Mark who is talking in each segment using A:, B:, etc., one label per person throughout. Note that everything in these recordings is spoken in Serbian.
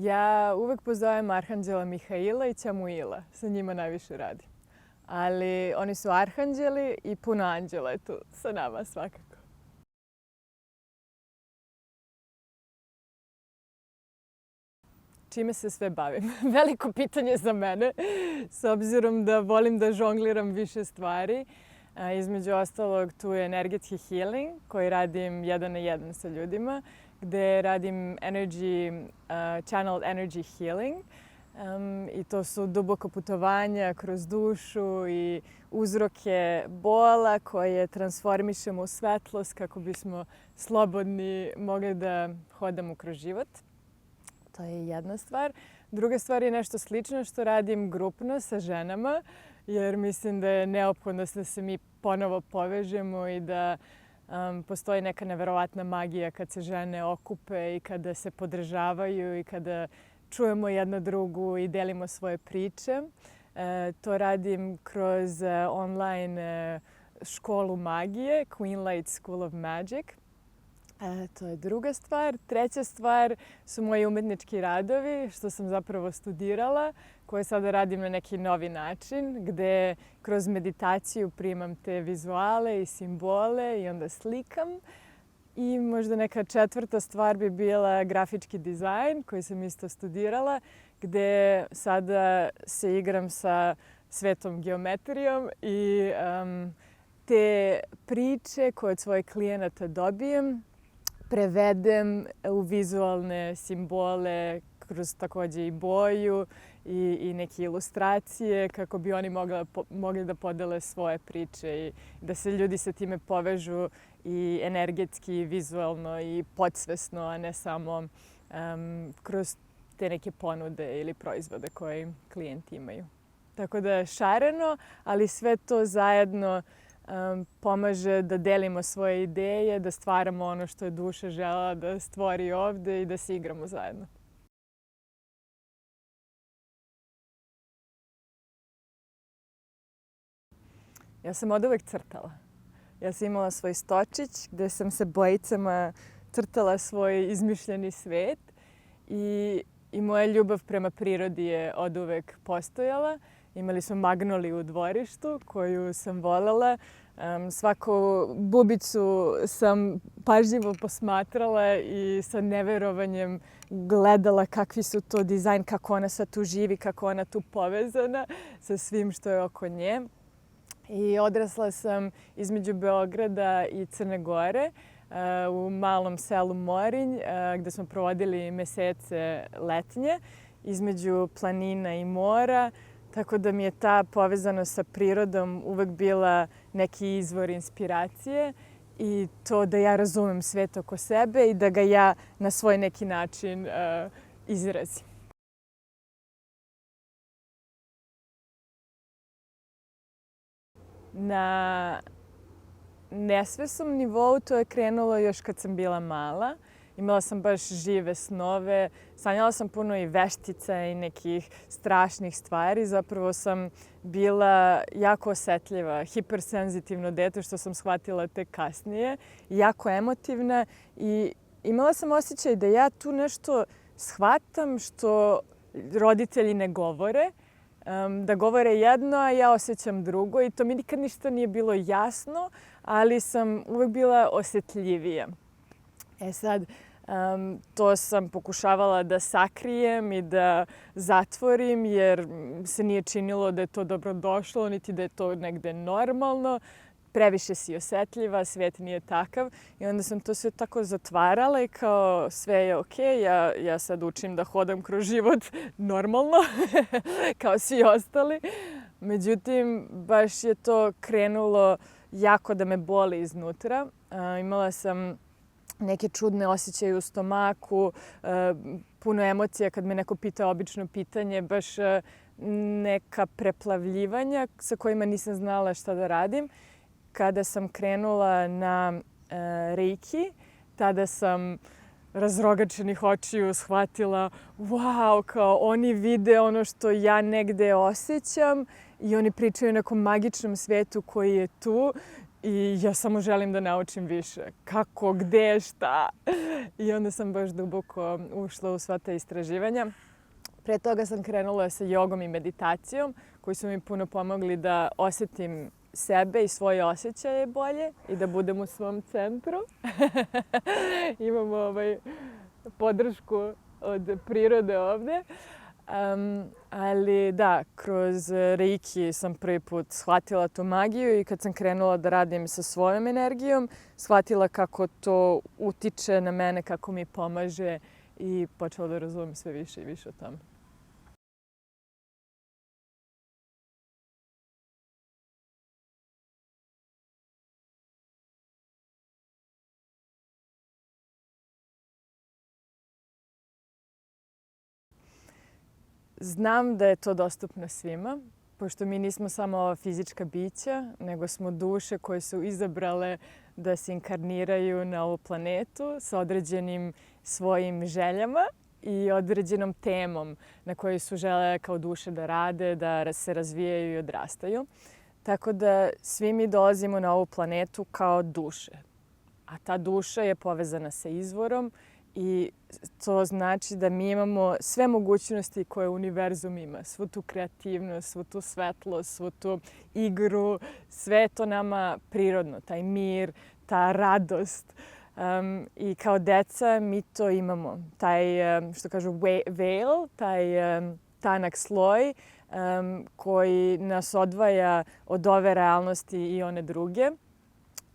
A: Ja uvek pozovem Arhanđela Mihaila i Ćamuila. Sa njima najviše radim. Ali oni su arhanđeli i puno anđela je tu sa nama svakako. Čime se sve bavim? Veliko pitanje za mene, s obzirom da volim da žongliram više stvari. Između ostalog, tu je energetski healing koji radim 1 na 1 sa ljudima, gde radim channeled energy healing. I to su duboko putovanja kroz dušu i uzroke bola koje transformišemo u svetlost kako bismo slobodni mogli da hodamo kroz život. To je jedna stvar. Druga stvar je nešto slično što radim grupno sa ženama, jer mislim da je neophodno da se mi ponovo povežemo i da postoji neka neverovatna magija kad se žene okupe i kada se podržavaju i kada čujemo jedna drugu i delimo svoje priče. To radim kroz online školu magije, Queen Light School of Magic. To je druga stvar. Treća stvar su moji umetnički radovi, što sam zapravo studirala, koje sada radim na neki novi način, gde kroz meditaciju primam te vizuale i simbole i onda slikam. I možda neka četvrta stvar bi bila grafički dizajn, koji sam isto studirala, gde sada se igram sa svetom geometrijom i te priče koje od svojih klijenata dobijem prevedem u vizualne simbole kroz takođe i boju i neke ilustracije kako bi oni mogli da podele svoje priče i da se ljudi sa time povežu i energetski, i vizualno i podsvesno, a ne samo kroz te neke ponude ili proizvode koje klijenti imaju. Tako da je šareno, ali sve to zajedno pomaže da delimo svoje ideje, da stvaramo ono što je duša želela da stvori ovde i da se igramo zajedno. Ja sam oduvek crtala. Ja sam imala svoj stočić gde sam se bojicama crtala svoj izmišljeni svet i moja ljubav prema prirodi je oduvek postojala. Imali smo magnoliju u dvorištu koju sam volela. Svaku bubicu sam pažljivo posmatrala i sa neverovanjem gledala kakvi su to dizajn, kako ona sad tu živi, kako ona tu povezana sa svim što je oko nje. I odrasla sam između Beograda i Crne Gore u malom selu Morinj gde smo provodili mesece letnje između planina i mora. Tako da mi je ta povezanost sa prirodom uvek bila neki izvor inspiracije i to da ja razumem svet oko sebe i da ga ja na svoj neki način izrazim. Na nesvesnom nivou to je krenulo još kad sam bila mala. Imala sam baš žive snove, sanjala sam puno i veštica i nekih strašnih stvari. Zapravo sam bila jako osetljiva, hipersenzitivno dete, što sam shvatila tek kasnije, jako emotivna i imala sam osjećaj da ja tu nešto shvatam što roditelji ne govore, da govore jedno, a ja osjećam drugo i to mi nikad ništa nije bilo jasno, ali sam uvek bila osetljivija. Sad, to sam pokušavala da sakrijem i da zatvorim jer se nije činilo da je to dobrodošlo, niti da je to negde normalno. Previše si osetljiva, svet nije takav. I onda sam to sve tako zatvarala i kao sve je okej, ja sad učim da hodam kroz život normalno, kao svi ostali. Međutim, baš je to krenulo jako da me boli iznutra. Imala sam neke čudne osjećaje u stomaku, puno emocija kad me neko pita obično pitanje, baš neka preplavljivanja sa kojima nisam znala šta da radim. Kada sam krenula na Reiki, tada sam razrogačenih očiju shvatila wow, kao oni vide ono što ja negde osjećam i oni pričaju o nekom magičnom svetu koji je tu. i ja samo želim da naučim više. Kako, gde, šta. I onda sam baš duboko ušla u sva ta istraživanja. Pre toga sam krenula sa jogom i meditacijom koji su mi puno pomogli da osjetim sebe i svoje osjećaje bolje i da budem u svom centru. Imamo podršku od prirode ovde. Ali da, kroz Reiki sam prvi put shvatila tu magiju i kad sam krenula da radim sa svojom energijom, shvatila kako to utiče na mene, kako mi pomaže i počela da razumem sve više i više o tome. Znam da je to dostupno svima, pošto mi nismo samo ova fizička bića, nego smo duše koje su izabrale da se inkarniraju na ovu planetu sa određenim svojim željama i određenom temom na kojoj su žele kao duše da rade, da se razvijaju i odrastaju. Tako da svi mi dolazimo na ovu planetu kao duše. A ta duša je povezana sa izvorom i to znači da mi imamo sve mogućnosti koje univerzum ima. Svu tu kreativnost, svu tu svetlost, svu tu igru. Sve je to nama prirodno. Taj mir, ta radost. I kao deca mi to imamo. Taj, što kažu, veil, taj tanak sloj koji nas odvaja od ove realnosti i one druge.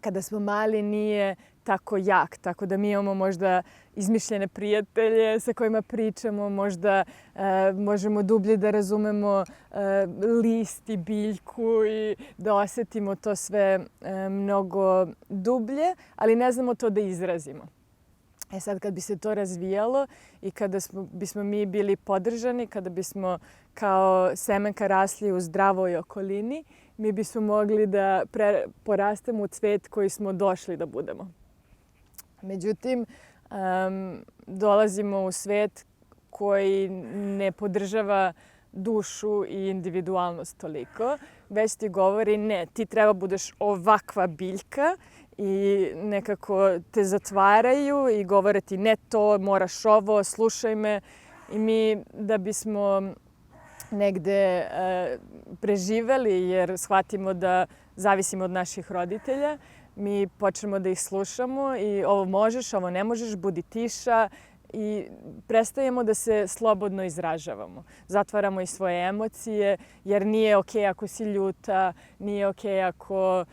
A: Kada smo mali nije tako jak, tako da mi imamo možda izmišljene prijatelje sa kojima pričamo, možda možemo dublje da razumemo list i biljku i da osjetimo to sve mnogo dublje, ali ne znamo to da izrazimo. Sad kad bi se to razvijalo i kada bismo mi bili podržani, kada bismo kao semenka rasli u zdravoj okolini, mi bismo mogli da porastemo u cvet koji smo došli da budemo. Međutim, dolazimo u svet koji ne podržava dušu i individualnost toliko, već ti govori ne, ti treba budeš ovakva biljka i nekako te zatvaraju i govore ti ne to, moraš ovo, slušaj me. I mi da bismo negde preživeli jer shvatimo da zavisimo od naših roditelja, mi počnemo da ih slušamo i ovo možeš, ovo ne možeš, budi tiša i prestajemo da se slobodno izražavamo. Zatvaramo i svoje emocije jer nije okej ako si ljuta, nije okej ako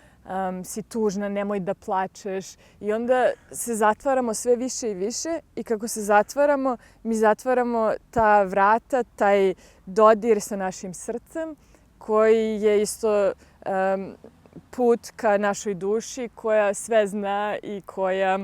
A: si tužna, nemoj da plačeš. I onda se zatvaramo sve više i više i kako se zatvaramo, mi zatvaramo ta vrata, taj dodir sa našim srcem koji je isto put ka našoj duši koja sve zna i koja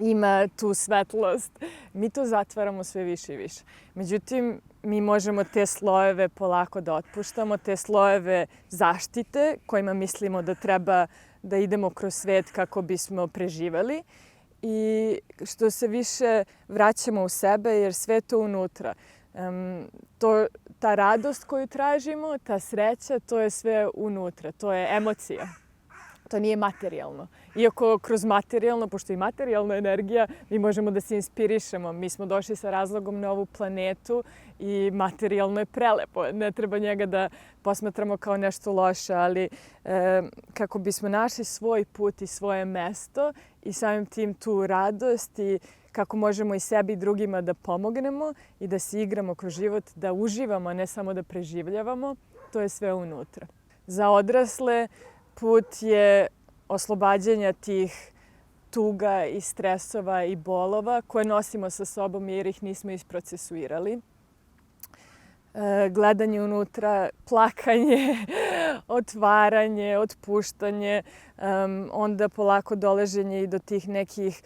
A: ima tu svetlost. Mi to zatvaramo sve više i više. Međutim, mi možemo te slojeve polako da otpuštamo, te slojeve zaštite kojima mislimo da treba da idemo kroz svet kako bismo preživeli. I što se više vraćamo u sebe jer sve to unutra. Ta radost koju tražimo, ta sreća, to je sve unutra. To je emocija. To nije materijalno. Iako kroz materijalno, pošto i materijalna energija, mi možemo da se inspirišemo. Mi smo došli sa razlogom na ovu planetu i materijalno je prelepo. Ne treba njega da posmatramo kao nešto loše, ali kako bismo našli svoj put i svoje mesto i samim tim tu radost i kako možemo i sebi i drugima da pomognemo i da se igramo kroz život, da uživamo, a ne samo da preživljavamo, to je sve unutra. Za odrasle put je oslobađanja tih tuga i stresova i bolova koje nosimo sa sobom jer ih nismo isprocesuirali. Gledanje unutra, plakanje, otvaranje, otpuštanje, onda polako dolaženje i do tih nekih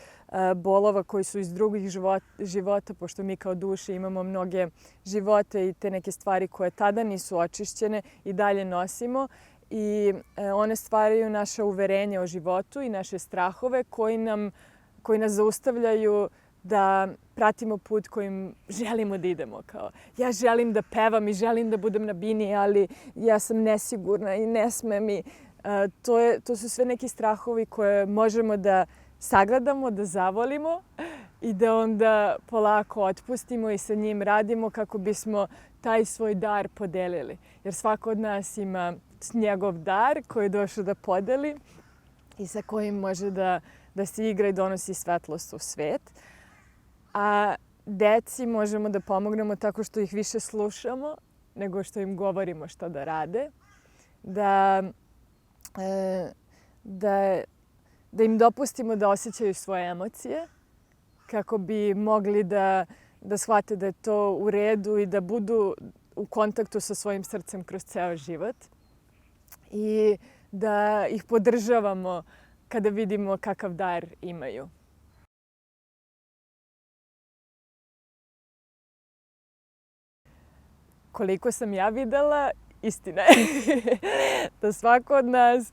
A: bolova koji su iz drugih života, pošto mi kao duše imamo mnoge živote i te neke stvari koje tada nisu očišćene i dalje nosimo. I one stvaraju naše uverenje o životu i naše strahove koji nas zaustavljaju da pratimo put kojim želimo da idemo. Kao, ja želim da pevam i želim da budem na bini, ali ja sam nesigurna i ne sme mi. To su sve neki strahovi koje možemo da sagledamo, da zavolimo i da onda polako otpustimo i sa njim radimo kako bismo taj svoj dar podelili. Jer svako od nas ima njegov dar koji je došao da podeli i sa kojim može da se igra i donosi svetlost u svet. A deci možemo da pomognemo tako što ih više slušamo nego što im govorimo šta da rade. Da im dopustimo da osjećaju svoje emocije kako bi mogli da shvate da je to u redu i da budu u kontaktu sa svojim srcem kroz ceo život. I da ih podržavamo kada vidimo kakav dar imaju. Koliko sam ja videla, istina je da svako od nas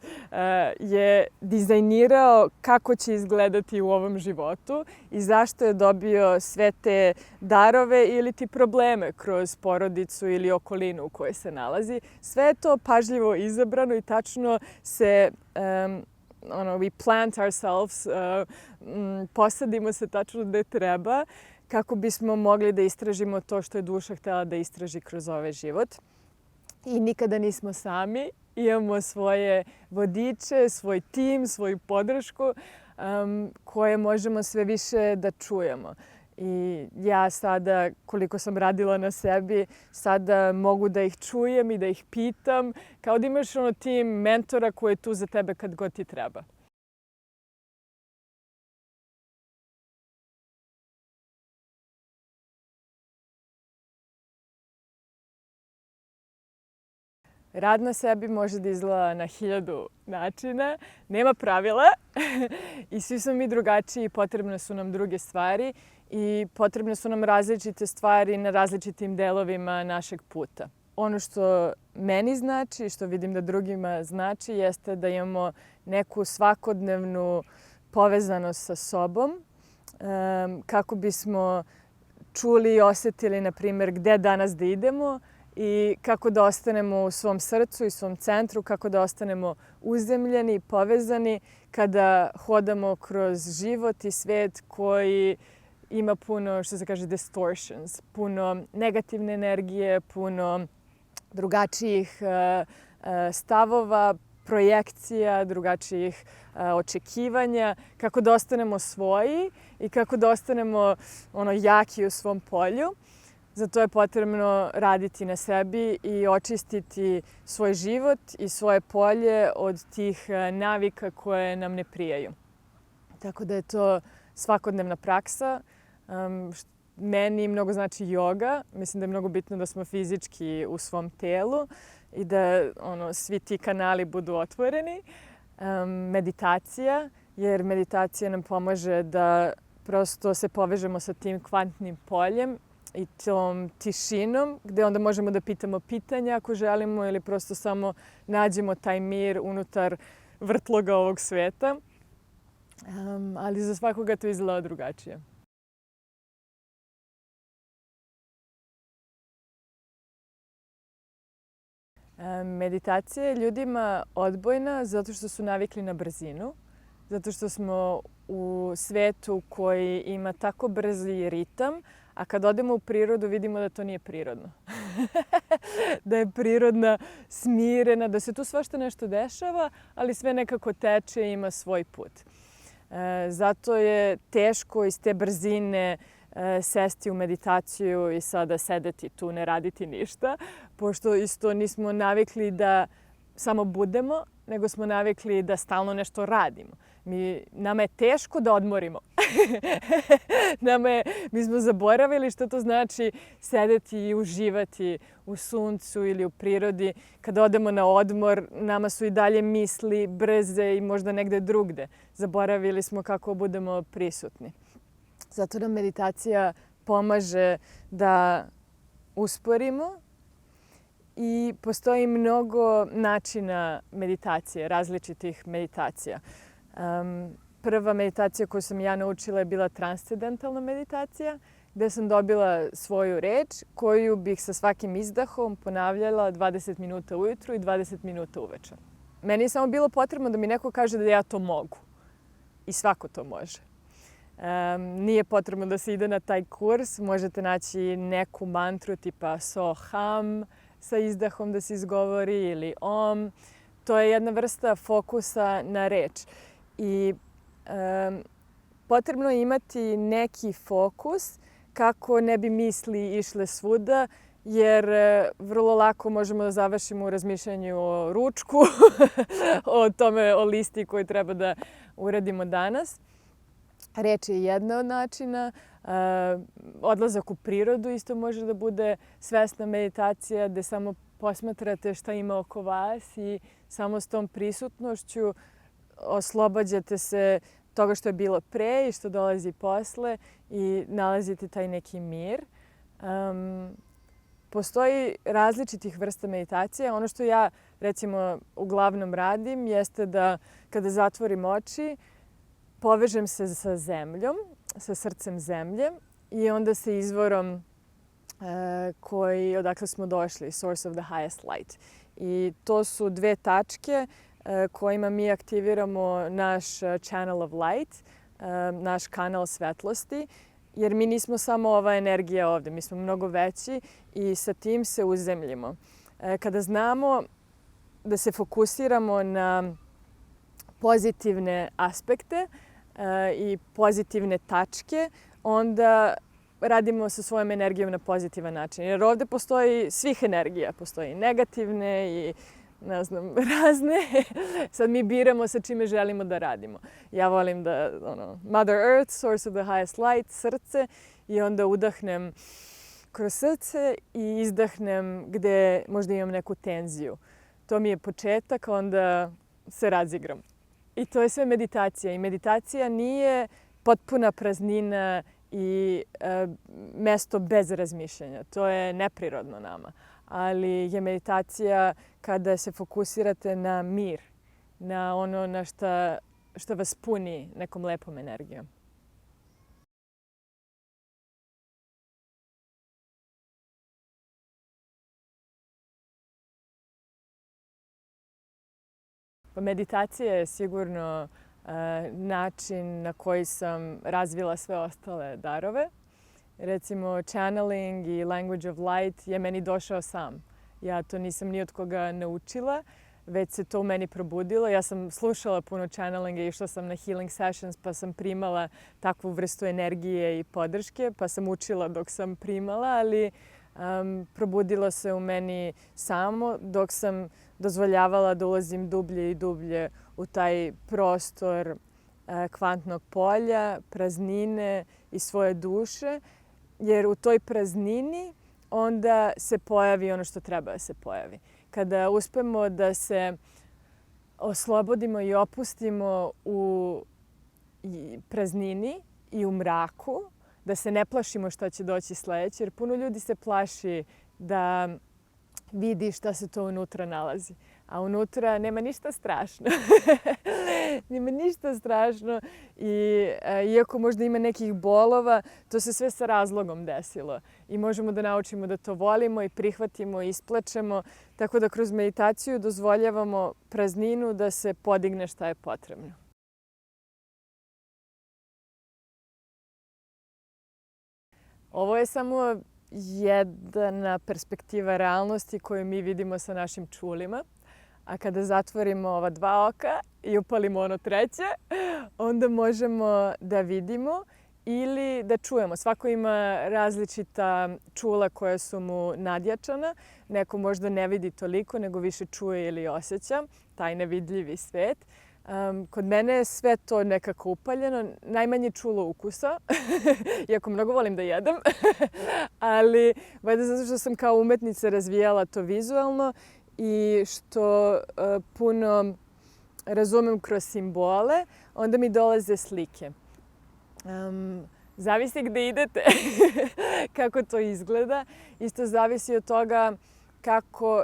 A: je dizajnirao kako će izgledati u ovom životu i zašto je dobio sve te darove ili ti probleme kroz porodicu ili okolinu u kojoj se nalazi. Sve je to pažljivo izabrano i tačno se we plant ourselves, posadimo se tačno gde treba kako bismo mogli da istražimo to što je duša htjela da istraži kroz ovaj život. I nikada nismo sami, imamo svoje vodiče, svoj tim, svoju podršku koje možemo sve više da čujemo. I ja sada, koliko sam radila na sebi, sada mogu da ih čujem i da ih pitam, kao da imaš tim mentora koji je tu za tebe kad god ti treba. Rad na sebi može da izgleda na 1000 načina, nema pravila i svi smo mi drugačiji, potrebne su nam druge stvari i potrebne su nam različite stvari na različitim delovima našeg puta. Ono što meni znači, što vidim da drugima znači, jeste da imamo neku svakodnevnu povezanost sa sobom kako bismo čuli i osjetili, na primjer, gde danas da idemo, i kako da ostanemo u svom srcu i svom centru, kako da ostanemo uzemljeni, povezani kada hodamo kroz život i svet koji ima puno, što se kaže, distortions, puno negativne energije, puno drugačijih stavova, projekcija, drugačijih očekivanja, kako da ostanemo svoji i kako da ostanemo jaki u svom polju. Zato je potrebno raditi na sebi i očistiti svoj život i svoje polje od tih navika koje nam ne prijaju. Tako da je to svakodnevna praksa. Meni mnogo znači joga. Mislim da je mnogo bitno da smo fizički u svom telu i da svi ti kanali budu otvoreni. Meditacija, jer meditacija nam pomaže da prosto se povežemo sa tim kvantnim poljem i tom tišinom, gde onda možemo da pitamo pitanja ako želimo ili prosto samo nađemo taj mir unutar vrtloga ovog sveta. Ali za svakoga to izgleda drugačije. Meditacija je ljudima odbojna zato što su navikli na brzinu, zato što smo u svetu koji ima tako brzi ritam, a kad odemo u prirodu vidimo da to nije prirodno. Da je prirodna, smirena, da se tu svašta nešto dešava, ali sve nekako teče i ima svoj put. Zato je teško iz te brzine sesti u meditaciju i sada sedeti tu, ne raditi ništa, pošto isto nismo navikli da samo budemo, nego smo navikli da stalno nešto radimo. Nama je teško da odmorimo. Mi smo zaboravili što to znači sedeti i uživati u suncu ili u prirodi. Kada odemo na odmor, nama su i dalje misli brze i možda negde drugde. Zaboravili smo kako budemo prisutni. Zato nam meditacija pomaže da usporimo i postoji mnogo načina meditacije, različitih meditacija. Prva meditacija koju sam ja naučila je bila transcendentalna meditacija, gde sam dobila svoju reč koju bih sa svakim izdahom ponavljala 20 minuta ujutru i 20 minuta uveče. Meni je samo bilo potrebno da mi neko kaže da ja to mogu. I svako to može. Nije potrebno da se ide na taj kurs. Možete naći neku mantru tipa Soham sa izdahom da se izgovori ili Om. To je jedna vrsta fokusa na reč. I potrebno je imati neki fokus kako ne bi misli išle svuda, jer vrlo lako možemo da završimo u razmišljanju o ručku, o listi koju treba da uradimo danas. Reč je jedna od načina. Odlazak u prirodu isto može da bude svesna meditacija gde samo posmatrate šta ima oko vas i samo s tom prisutnošću oslobađate se toga što je bilo pre i što dolazi posle i nalazite taj neki mir. Postoji različitih vrsta meditacije. Ono što ja recimo uglavnom radim jeste da kada zatvorim oči povežem se sa zemljom, sa srcem zemlje i onda sa izvorom odakle smo došli, source of the highest light. I to su dve tačke kojima mi aktiviramo naš channel of light, naš kanal svetlosti, jer mi nismo samo ova energija ovde, mi smo mnogo veći i sa tim se uzemljimo. Kada znamo da se fokusiramo na pozitivne aspekte i pozitivne tačke, onda radimo sa svojom energijom na pozitivan način. Jer ovde postoji svih energija. Postoji negativne i razne. Sad mi biramo sa čime želimo da radimo. Ja volim da, Mother Earth, source of the highest light, srce, i onda udahnem kroz srce i izdahnem gde možda imam neku tenziju. To mi je početak, onda se razigram. I to je sve meditacija. I meditacija nije potpuna praznina i mesto bez razmišljanja. To je neprirodno nama. Ali je meditacija kada se fokusirate na mir, na ono na šta vas puni nekom lepom energijom. Meditacija je sigurno način na koji sam razvila sve ostale darove. Recimo, channeling i language of light je meni došao sam. Ja to nisam ni od koga naučila, već se to u meni probudilo. Ja sam slušala puno channelinga i išla sam na healing sessions, pa sam primala takvu vrstu energije i podrške, pa sam učila dok sam primala, ali probudilo se u meni samo dok sam dozvoljavala da ulazim dublje i dublje u taj prostor kvantnog polja, praznine i svoje duše, jer u toj praznini onda se pojavi ono što treba da se pojavi. Kada uspemo da se oslobodimo i opustimo u praznini i u mraku, da se ne plašimo šta će doći sledeće, jer puno ljudi se plaši da vidi šta se to unutra nalazi. A unutra nema ništa strašno. Nema ništa strašno i iako možda ima nekih bolova, to se sve sa razlogom desilo. I možemo da naučimo da to volimo i prihvatimo i isplačemo. Tako da kroz meditaciju dozvoljavamo prazninu da se podigne šta je potrebno. Ovo je samo jedna perspektiva realnosti koju mi vidimo sa našim čulima. A kada zatvorimo ova dva oka i upalimo ono treće, onda možemo da vidimo ili da čujemo. Svako ima različita čula koja su mu nadjačana. Neko možda ne vidi toliko, nego više čuje ili osjeća. Taj nevidljivi svet. Kod mene je sve to nekako upaljeno. Najmanje čulo ukusa, iako mnogo volim da jedem. Ali valjda zato što sam kao umetnica razvijala to vizualno i što puno razumem kroz simbole, onda mi dolaze slike. Zavisi gde idete, kako to izgleda. Isto zavisi od toga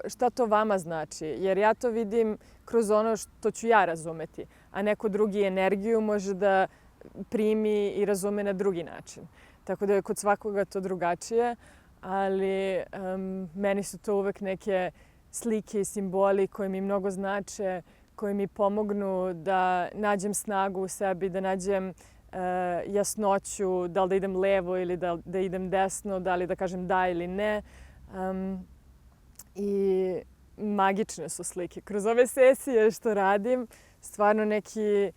A: šta to vama znači. Jer ja to vidim kroz ono što ću ja razumeti, a neko drugi energiju može da primi i razume na drugi način. Tako da je kod svakoga to drugačije, ali meni su to uvek neke slike i simboli koji mi mnogo znače, koji mi pomognu da nađem snagu u sebi, da nađem jasnoću, da li da idem levo ili da idem desno, da li da kažem da ili ne. I magične su slike. Kroz ove sesije što radim, stvarno neki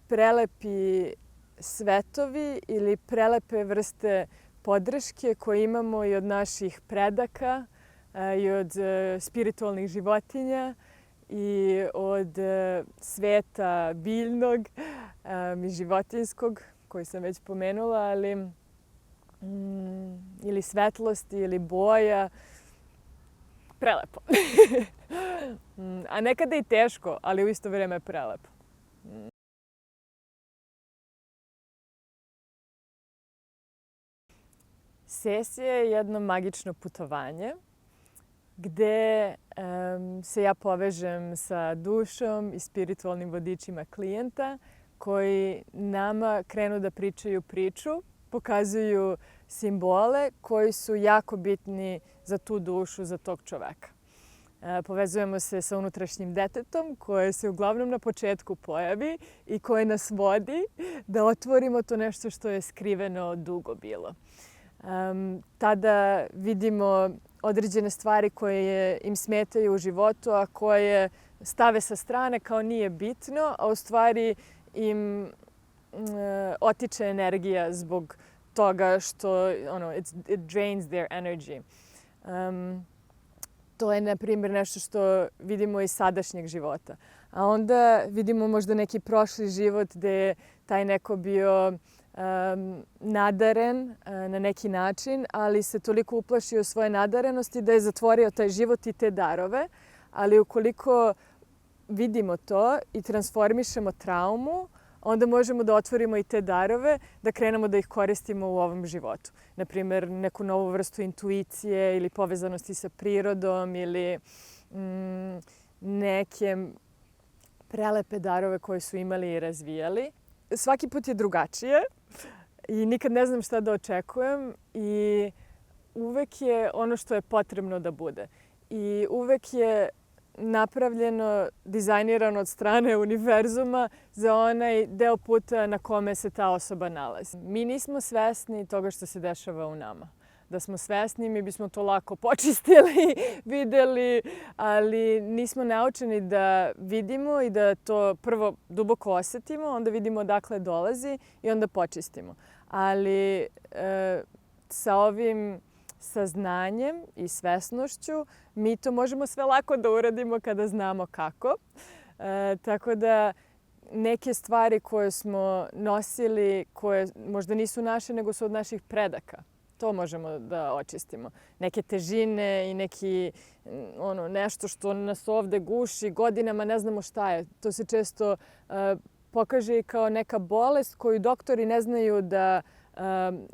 A: prelepi svetovi ili prelepe vrste podrške koje imamo i od naših predaka i od spiritualnih životinja i od sveta biljnog i životinjskog, koji sam već pomenula, ali ili svetlosti ili boja. Prelepo. A nekada i teško, ali u isto vrijeme prelepo. Sesija je jedno magično putovanje gde se ja povežem sa dušom i spiritualnim vodičima klijenta koji nama krenu da pričaju priču, pokazuju simbole koji su jako bitni za tu dušu, za tog čoveka. Povezujemo se sa unutrašnjim detetom koje se uglavnom na početku pojavi i koje nas vodi da otvorimo to nešto što je skriveno dugo bilo. Tada vidimo određene stvari koje im smetaju u životu, a koje stave sa strane kao nije bitno, a u stvari im otiče energija zbog toga što it drains their energy. To je, na primjer, nešto što vidimo iz sadašnjeg života. A onda vidimo možda neki prošli život gde je taj neko bio nadaren na neki način, ali se toliko uplašio svoje nadarenosti da je zatvorio taj život i te darove. Ali ukoliko vidimo to i transformišemo traumu, onda možemo da otvorimo i te darove, da krenemo da ih koristimo u ovom životu. Naprimjer, neku novu vrstu intuicije ili povezanosti sa prirodom ili neke prelepe darove koje su imali i razvijali. Svaki put je drugačije i nikad ne znam šta da očekujem i uvek je ono što je potrebno da bude. I uvek je napravljeno, dizajnirano od strane univerzuma za onaj deo puta na kome se ta osoba nalazi. Mi nismo svesni toga što se dešava u nama. Da smo svesni, mi bismo to lako počistili, videli, ali nismo naučeni da vidimo i da to prvo duboko osetimo, onda vidimo odakle dolazi i onda počistimo. Ali sa ovim saznanjem i svesnošću mi to možemo sve lako da uradimo kada znamo kako. Tako da neke stvari koje smo nosili, koje možda nisu naše, nego su od naših predaka, to možemo da očistimo. Neke težine i nešto što nas ovde guši godinama, ne znamo šta je. To se često pokaže i kao neka bolest koju doktori ne znaju da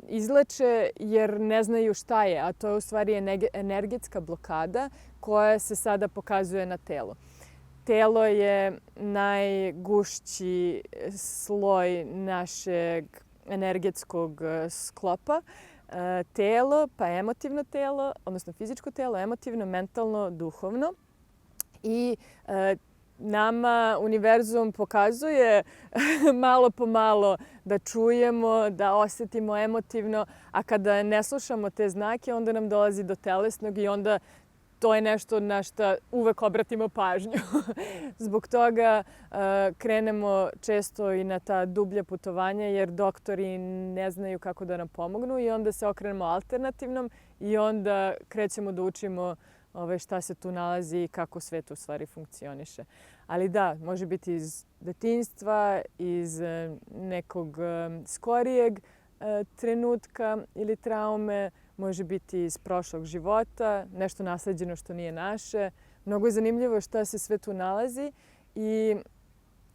A: izleče jer ne znaju šta je, a to je u stvari energetska blokada koja se sada pokazuje na telu. Telo je najgušći sloj našeg energetskog sklopa. Telo, pa emotivno telo, odnosno fizičko telo, emotivno, mentalno, duhovno. I nama univerzum pokazuje malo po malo da čujemo, da osetimo emotivno, a kada ne slušamo te znake, onda nam dolazi do telesnog i onda to je nešto na što uvek obratimo pažnju. Zbog toga krenemo često i na ta dublja putovanja jer doktori ne znaju kako da nam pomognu i onda se okrenemo alternativnom i onda krećemo da učimo šta se tu nalazi i kako svet u stvari funkcioniše. Ali da, može biti iz detinjstva, iz nekog skorijeg trenutka ili traume, može biti iz prošlog života, nešto nasleđeno što nije naše. Mnogo je zanimljivo šta se sve tu nalazi i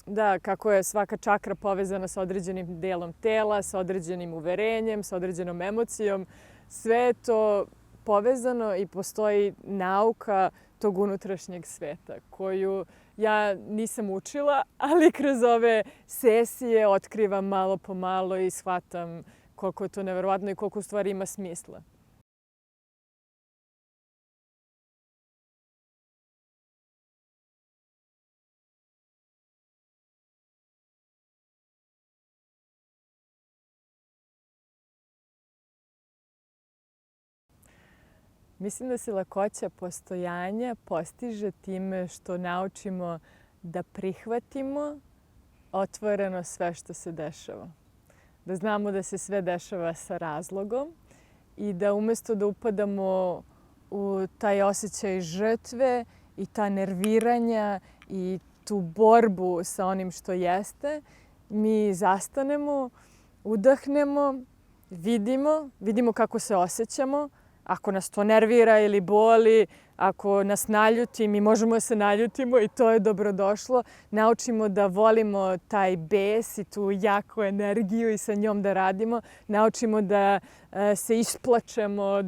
A: da, kako je svaka čakra povezana sa određenim delom tela, sa određenim uverenjem, sa određenom emocijom. Sve je to povezano i postoji nauka tog unutrašnjeg sveta koju ja nisam učila, ali kroz ove sesije otkrivam malo po malo i shvatam koliko je to neverovatno i koliko u stvari ima smisla. Mislim da se lakoća postojanja postiže time što naučimo da prihvatimo otvoreno sve što se dešava. Da znamo da se sve dešava sa razlogom i da umjesto da upadamo u taj osjećaj žrtve i ta nerviranja i tu borbu sa onim što jeste, mi zastanemo, udahnemo, vidimo kako se osjećamo. Ako nas to nervira ili boli, ako nas naljuti, mi možemo da se naljutimo i to je dobrodošlo. Naučimo da volimo taj bes i tu jaku energiju i sa njom da radimo. Naučimo da se isplačemo,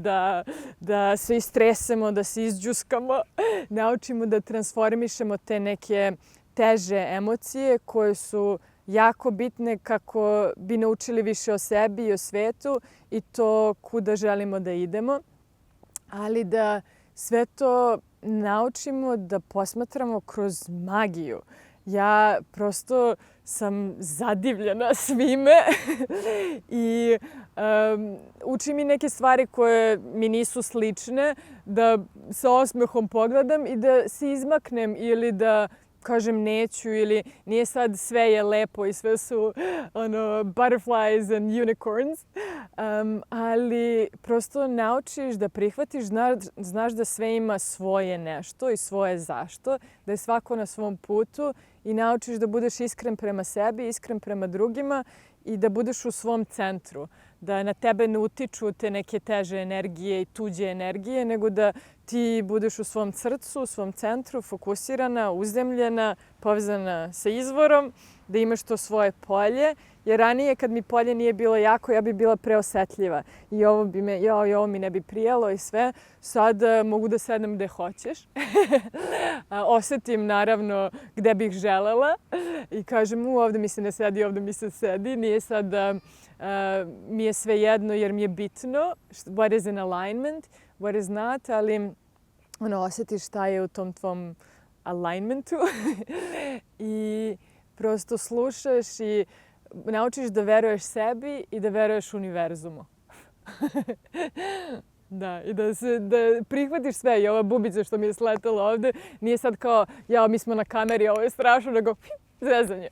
A: da se istresemo, da se izđuskamo. Naučimo da transformišemo te neke teže emocije koje su jako bitne kako bi naučili više o sebi i o svetu i to kuda želimo da idemo, ali da sve to naučimo da posmatramo kroz magiju. Ja prosto sam zadivljena svime i uči mi neke stvari koje mi nisu slične, da sa osmehom pogledam i da se izmaknem ili da kažem neću ili nije sad sve je lepo i sve su butterflies and unicorns, ali prosto naučiš da prihvatiš, znaš da sve ima svoje nešto i svoje zašto, da je svako na svom putu i naučiš da budeš iskren prema sebi, iskren prema drugima i da budeš u svom centru. Da na tebe ne utiču te neke teže energije i tuđe energije, nego da ti budeš u svom srcu, u svom centru, fokusirana, uzemljena, povezana sa izvorom, da imaš to svoje polje. Jer ranije kad mi polje nije bilo jako, ja bi bila preosetljiva. I ovo mi ne bi prijalo i sve. Sad mogu da sednem gde hoćeš. Osetim naravno gde bih želela. I kažem, ovde mi se ne sedi, ovde mi se sedi. Nije sad mi je sve jedno jer mi je bitno. What is in alignment, what is not, ali osjetiš šta je u tom tvom alignmentu. I prosto slušaš i naučiš da veruješ sebi i da veruješ univerzumu. Da, i da prihvatiš sve. I ova bubica što mi je sletala ovde nije sad kao, mi smo na kameri, ovo je strašno, nego zezanje.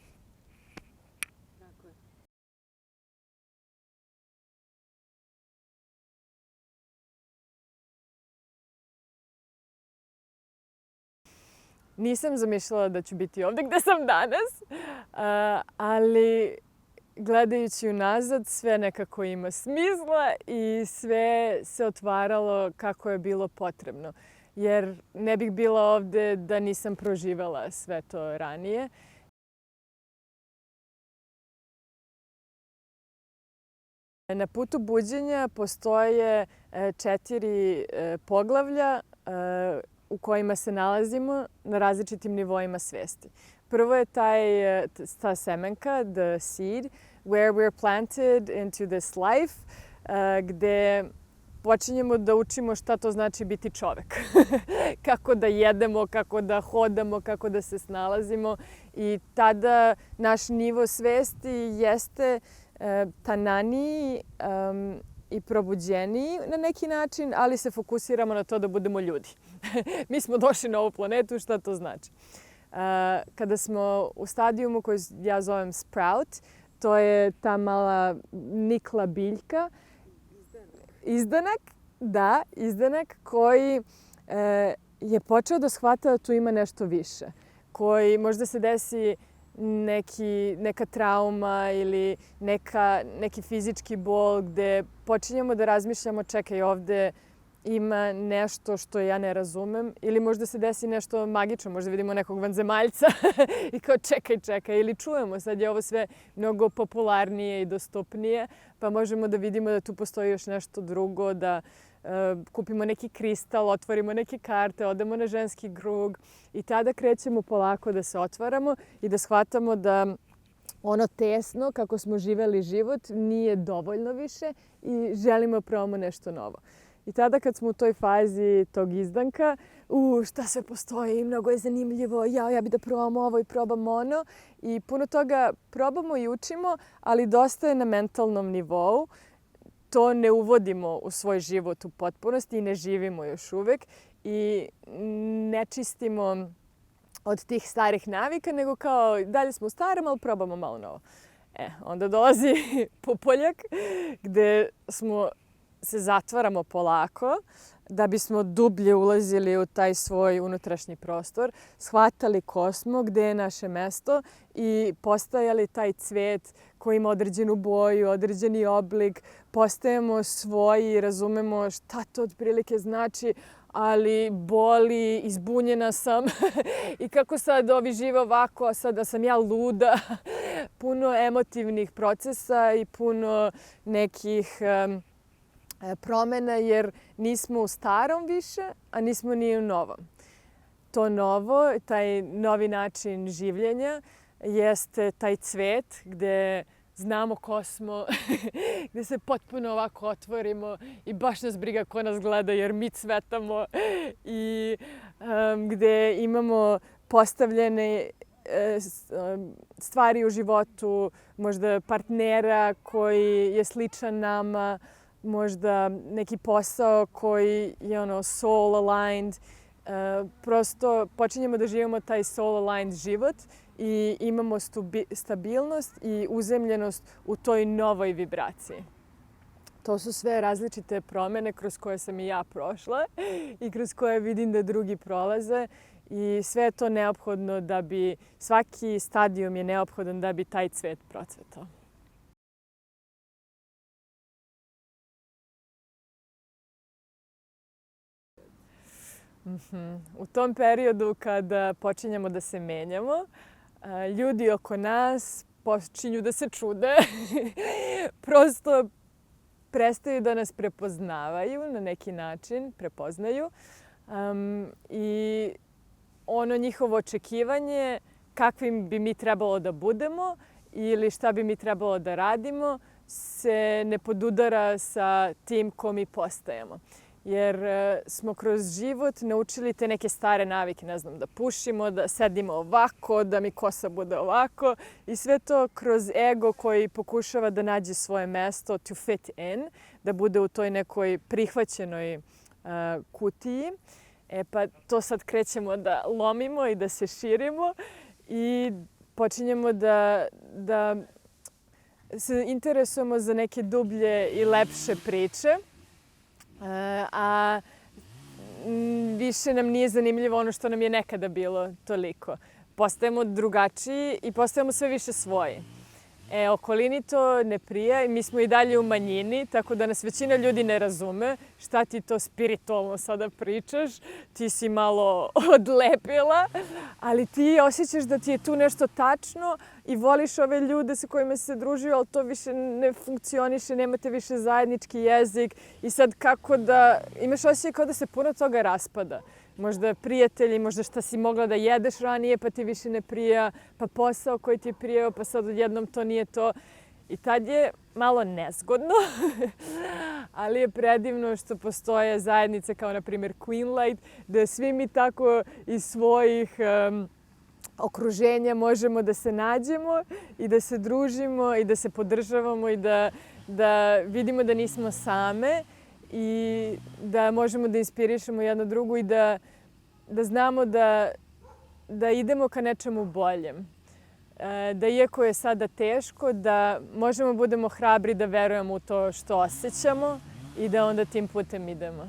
A: Nisam zamišljala da ću biti ovde gde sam danas, ali gledajući unazad sve nekako ima smisla i sve se otvaralo kako je bilo potrebno. Jer ne bih bila ovde da nisam proživela sve to ranije. Na putu buđenja postoje 4 poglavlja u kojima se nalazimo na različitim nivoima svesti. Prvo je ta semenka, the seed, where we're planted into this life, gde počinjemo da učimo šta to znači biti čovek. Kako da jedemo, kako da hodamo, kako da se snalazimo. I tada naš nivo svesti jeste tananiji i probuđeniji na neki način, ali se fokusiramo na to da budemo ljudi. Mi smo došli na ovu planetu, šta to znači? Kada smo u stadijumu koji ja zovem sprout, to je ta mala nikla biljka. Izdanak, da, izdanak koji je počeo da shvata da tu ima nešto više. Koji možda se desi neka trauma ili neki fizički bol gde počinjemo da razmišljamo čekaj ovde ima nešto što ja ne razumem ili možda se desi nešto magično, možda vidimo nekog vanzemaljca i kao čekaj ili čujemo sad je ovo sve mnogo popularnije i dostupnije pa možemo da vidimo da tu postoji još nešto drugo, da kupimo neki kristal, otvorimo neke karte, odemo na ženski krug i tada krećemo polako da se otvaramo i da shvatamo da ono tesno kako smo živeli život nije dovoljno više i želimo probamo nešto novo. I tada kad smo u toj fazi tog izdanka, šta sve postoji, mnogo je zanimljivo, ja bi da probam ovo i probam ono. I puno toga probamo i učimo, ali dosta je na mentalnom nivou. to ne uvodimo u svoj život u potpunosti i ne živimo još uvek i ne čistimo od tih starih navika, nego kao dalje smo u starom, ali probamo malo novo. Onda dolazi pupoljak gde se zatvaramo polako da bismo dublje ulazili u taj svoj unutrašnji prostor, shvatali ko smo, gde je naše mesto i postajali taj cvet koji ima određenu boju, određeni oblik, postajemo svoji, razumemo šta to otprilike znači, ali boli, izbunjena sam i kako sad ovi žive ovako, a sad da sam ja luda. Puno emotivnih procesa i puno nekih promena jer nismo u starom više, a nismo ni u novom. To novo, taj novi način življenja jeste taj cvet gde znamo ko smo, gde se potpuno ovako otvorimo i baš nas briga ko nas gleda jer mi cvetamo i gde imamo postavljene stvari u životu, možda partnera koji je sličan nama, možda neki posao koji je soul aligned. Prosto počinjemo da živimo taj soul aligned život i imamo stabilnost i uzemljenost u toj novoj vibraciji. To su sve različite promene kroz koje sam i ja prošla i kroz koje vidim da drugi prolaze. I sve je to neophodno da bi, svaki stadijum je neophodan da bi taj cvet procvetao. U tom periodu kada počinjemo da se menjamo, ljudi oko nas počinju da se čude. Prosto prestaju da nas prepoznavaju na neki način, prepoznaju. I ono njihovo očekivanje kakvim bi mi trebalo da budemo ili šta bi mi trebalo da radimo se ne podudara sa tim ko mi postajemo. Jer smo kroz život naučili te neke stare navike, ne znam, da pušimo, da sedimo ovako, da mi kosa bude ovako i sve to kroz ego koji pokušava da nađe svoje mesto to fit in, da bude u toj nekoj prihvaćenoj kutiji. Pa to sad krećemo da lomimo i da se širimo i počinjemo da se interesujemo za neke dublje i lepše priče. A više nam nije zanimljivo ono što nam je nekada bilo toliko. Postajemo drugačiji i postajemo sve više svoji. Okolini to ne prija i mi smo i dalje u manjini, tako da nas većina ljudi ne razume šta ti to spiritualno sada pričaš. Ti si malo odlepila, ali ti osjećaš da ti je tu nešto tačno i voliš ove ljude sa kojima se družio, ali to više ne funkcioniše, nemate više zajednički jezik i sad kako da imaš osjećaj kao da se puno toga raspada. Možda prijatelji, možda šta si mogla da jedeš ranije pa ti više ne prija, pa posao koji ti je prijao pa sad odjednom to nije to. I tad je malo nezgodno, ali je predivno što postoje zajednice kao na primjer Queenlight, da svi mi tako iz svojih okruženja možemo da se nađemo i da se družimo i da se podržavamo i da vidimo da nismo same i da možemo da inspirišemo jedno drugu i da znamo da idemo ka nečemu boljem. Da iako je sada teško, da možemo budemo hrabri da verujemo u to što osjećamo i da onda tim putem idemo.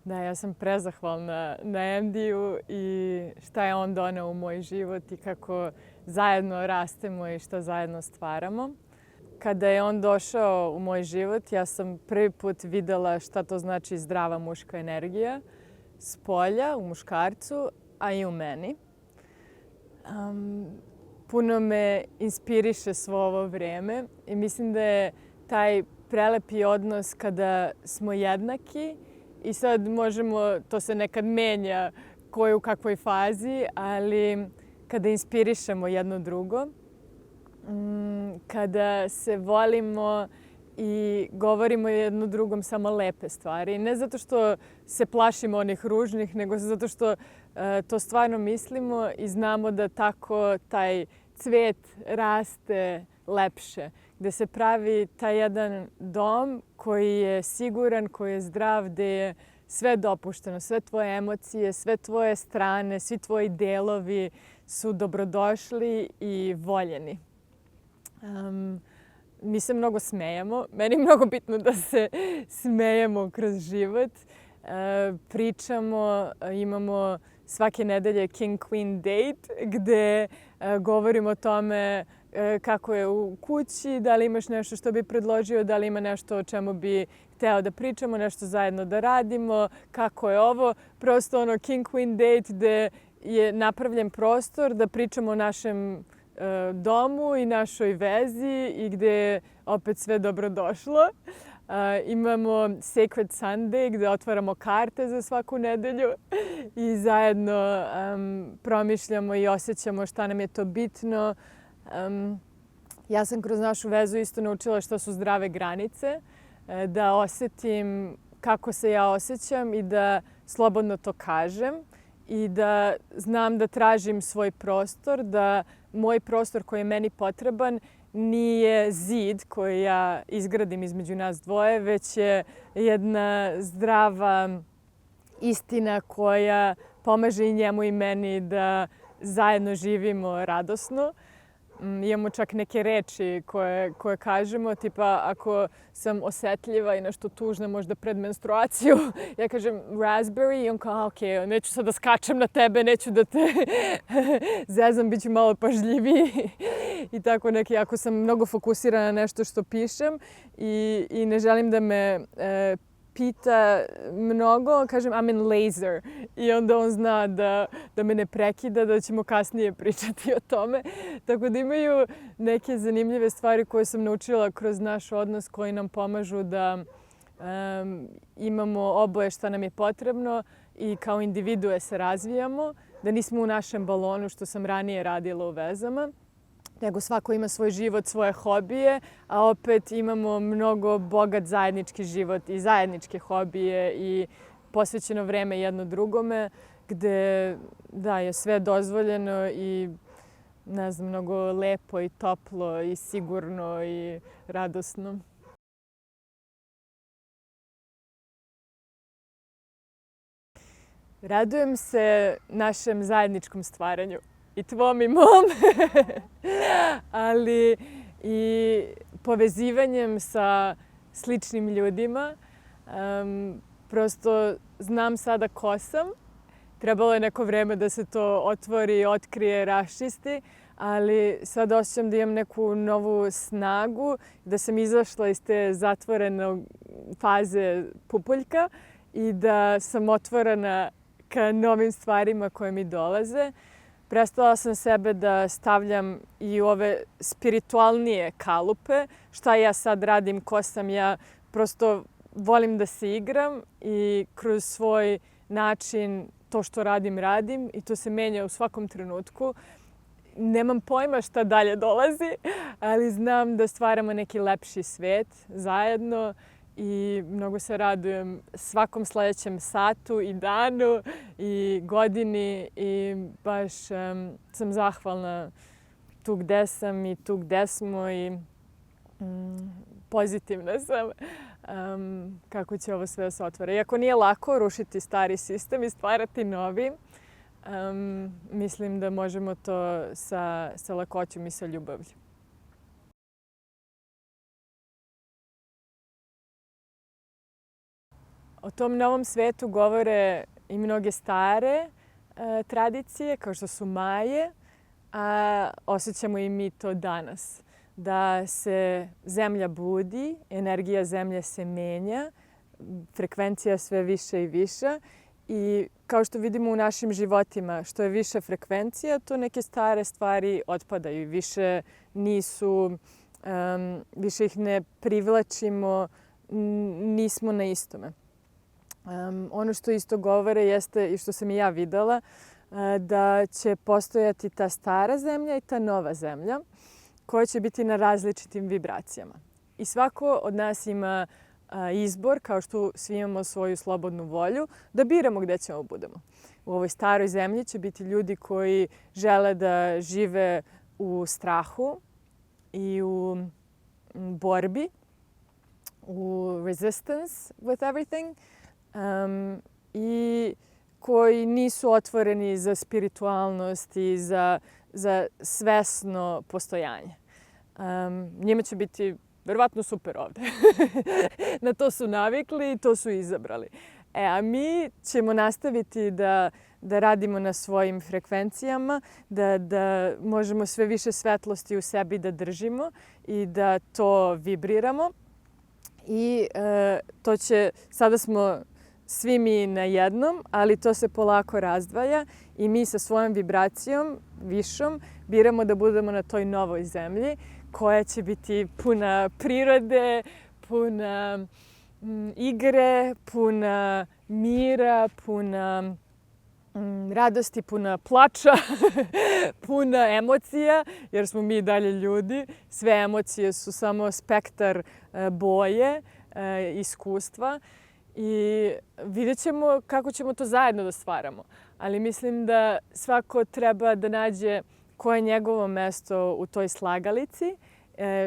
A: Da, ja sam prezahvalna na Andiju i šta je on doneo u moj život i kako zajedno rastemo i šta zajedno stvaramo. Kada je on došao u moj život, ja sam prvi put videla šta to znači zdrava muška energija s polja u muškarcu, a i u meni. Puno me inspiriše svo ovo vreme i mislim da je taj prelepi odnos kada smo jednaki i sad možemo, to se nekad menja ko je u kakvoj fazi, ali kada inspirišemo jedno drugo, kada se volimo i govorimo jedno drugom samo lepe stvari. Ne zato što se plašimo onih ružnih, nego zato što to stvarno mislimo i znamo da tako taj cvet raste lepše. Gde se pravi taj jedan dom koji je siguran, koji je zdrav, gde je sve dopušteno, sve tvoje emocije, sve tvoje strane, svi tvoji delovi su dobrodošli i voljeni. Mi se mnogo smejemo. Meni je mnogo bitno da se smejemo kroz život. Pričamo, imamo svake nedelje King Queen date gde govorimo o tome kako je u kući, da li imaš nešto što bi predložio, da li ima nešto o čemu bi hteo da pričamo, nešto zajedno da radimo, kako je ovo. Prosto ono King Queen date gde je napravljen prostor da pričamo o našem domu i našoj vezi i gde je opet sve dobrodošlo. Imamo Sacred Sunday gde otvaramo karte za svaku nedelju i zajedno promišljamo i osjećamo šta nam je to bitno. Ja sam kroz našu vezu isto naučila šta su zdrave granice, da osjetim kako se ja osjećam i da slobodno to kažem i da znam da tražim svoj prostor, da moj prostor koji je meni potreban nije zid koji ja izgradim između nas dvoje, već je jedna zdrava istina koja pomaže i njemu i meni da zajedno živimo radosno. Imamo čak neke reči koje kažemo, tipa ako sam osetljiva i nešto tužna možda pred menstruaciju, ja kažem raspberry i on kao ok, neću sad da skačem na tebe, neću da te zezam, bit ću malo pažljiviji. I tako neki, ako sam mnogo fokusirana na nešto što pišem i ne želim da me pita mnogo, kažem I'm in laser i onda on zna da me ne prekida, da ćemo kasnije pričati o tome. Tako da imaju neke zanimljive stvari koje sam naučila kroz naš odnos koji nam pomažu da imamo oboje šta nam je potrebno i kao individue se razvijamo, da nismo u našem balonu što sam ranije radila u vezama, nego svako ima svoj život, svoje hobije, a opet imamo mnogo bogat zajednički život i zajedničke hobije i posvećeno vreme jedno drugome, gde da, je sve dozvoljeno i ne znam, mnogo lepo i toplo i sigurno i radosno. Radujem se našem zajedničkom stvaranju. I tvom i mom, ali i povezivanjem sa sličnim ljudima. Prosto znam sada ko sam. Trebalo je neko vreme da se to otvori, otkrije, raščisti, ali sad osjećam da imam neku novu snagu, da sam izašla iz te zatvorene faze pupoljka i da sam otvorena ka novim stvarima koje mi dolaze. Prestala sam sebe da stavljam i u ove spiritualnije kalupe. Šta ja sad radim, ko sam ja. Prosto volim da se igram i kroz svoj način to što radim i to se menja u svakom trenutku. Nemam pojma šta dalje dolazi, ali znam da stvaramo neki lepši svet zajedno i mnogo se radujem svakom sledećem satu i danu i godini i baš sam zahvalna tu gde sam i tu gde smo i pozitivna sam kako će ovo sve da se otvara. Iako nije lako rušiti stari sistem i stvarati novi, mislim da možemo to sa lakoćom i sa ljubavlju. O tom novom svetu govore i mnoge stare tradicije, kao što su Maje, a osjećamo i mi to danas. Da se zemlja budi, energija zemlje se menja, frekvencija sve više i više. I kao što vidimo u našim životima, što je više frekvencija, to neke stare stvari otpadaju i više nisu, više ih ne privlačimo, nismo na istome. Ono što isto govore jeste i što sam i ja videla, da će postojati ta stara zemlja i ta nova zemlja koja će biti na različitim vibracijama. i svako od nas ima izbor, kao što svi imamo svoju slobodnu volju, da biramo gde ćemo budemo. U ovoj staroj zemlji će biti ljudi koji žele da žive u strahu i u borbi, u resistance with everything, i koji nisu otvoreni za spiritualnost i za svesno postojanje. Njima će biti verovatno super ovde. Na to su navikli i to su izabrali. A mi ćemo nastaviti da radimo na svojim frekvencijama, da možemo sve više svetlosti u sebi da držimo i da to vibriramo. I to će, sada smo svi mi na jednom, ali to se polako razdvaja i mi sa svojom vibracijom, višom, biramo da budemo na toj novoj zemlji koja će biti puna prirode, puna igre, puna mira, puna radosti, puna plača, puna emocija, jer smo mi dalje ljudi. Sve emocije su samo spektar boje, iskustva i vidjet ćemo kako ćemo to zajedno da stvaramo. Ali mislim da svako treba da nađe koje je njegovo mesto u toj slagalici,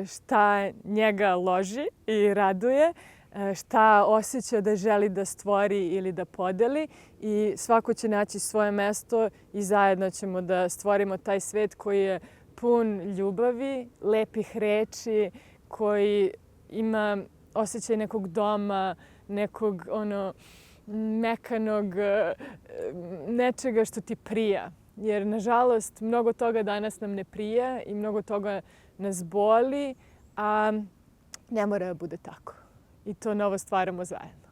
A: šta njega loži i raduje, šta osjeća da želi da stvori ili da podeli i svako će naći svoje mesto i zajedno ćemo da stvorimo taj svet koji je pun ljubavi, lepih reči, koji ima osjećaj nekog doma, nekog mekanog nečega što ti prija. Jer, nažalost, mnogo toga danas nam ne prija i mnogo toga nas boli, a ne mora da bude tako. I to novo stvaramo zajedno.